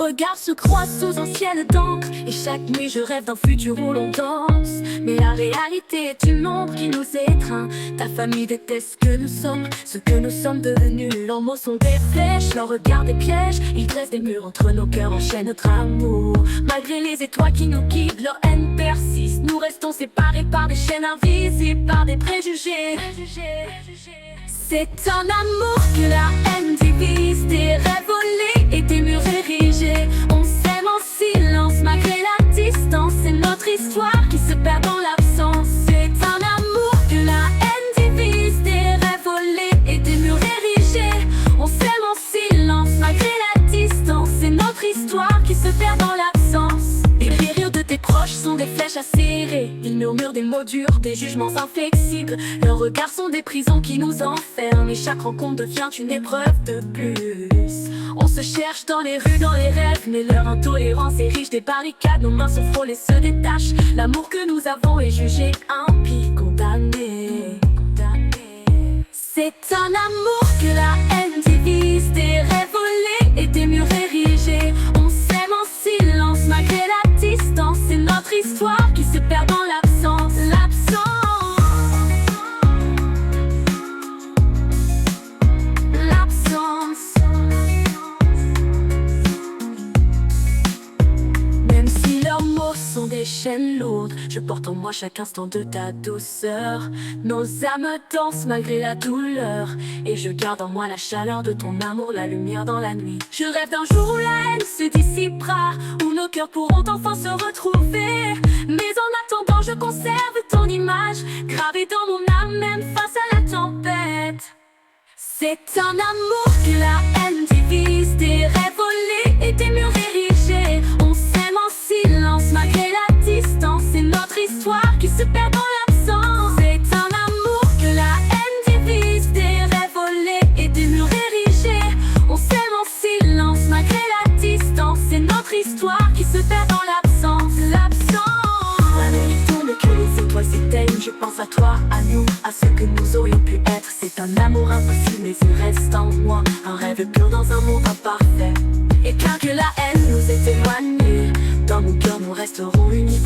regards se croisent sous un ciel d'encre, et chaque nuit je rêve d'un futur où l'on danse. Mais la réalité est une ombre qui nous étreint. Ta famille déteste ce que nous sommes devenus. Leurs mots sont des flèches, leurs regards des pièges. Ils dressent des murs entre nos cœurs, enchaînent notre amour. Malgré les étoiles qui nous guident, leur haine persiste. Nous restons séparés par des chaînes invisibles, par des préjugés. C'est un amour que la haine divise, des rêves volés et des murs érigés. On s'aime en silence malgré la distance. C'est notre histoire qui se perd dans l'absence. C'est un amour que la haine divise, des rêves volés et des murs érigés. On s'aime en silence malgré la distance. C'est notre histoire qui se perd dans l'absence. Les rires de tes proches sont des flèches acérées. Ils murmurent des mots durs, des jugements inflexibles. Leurs regards sont des prisons qui nous enferment, et chaque rencontre devient une épreuve de plus. On se cherche dans les rues, dans les rêves, mais leur intolérance érige des barricades. Nos mains sont frôlées, se détachent. L'amour que nous avons est jugé impie, condamné. C'est un amour que la haine divise, des rêves volés et des murs érigés. On s'aime en silence malgré la distance. C'est notre histoire qui se perd dans l'absence. Même si leurs mots sont des chaînes lourdes, je porte en moi chaque instant de ta douceur. Nos âmes dansent malgré la douleur, et je garde en moi la chaleur de ton amour, la lumière dans la nuit. Je rêve d'un jour où la haine se dissipera, où nos cœurs pourront enfin se retrouver. Mais en attendant je conserve ton image, gravée dans mon âme même face à la tempête. C'est un amour que la haine divise, des rêves volés et des murs érigés. On s'aime en silence malgré la distance. C'est notre histoire qui se perd dans l'absence. C'est un amour que la haine divise, des rêves volés et des murs érigés. On s'aime en silence malgré la distance. C'est notre histoire qui se perd dans l'absence. La nuit tourne, que les étoiles s'éteignent. Je pense à toi, à nous, à ce que nous aurions pu être. C'est un amour impossible, mais il reste en moi un rêve pur dans un monde imparfait. Et bien que la haine nous ait éloignés, dans nos cœurs nous resterons unis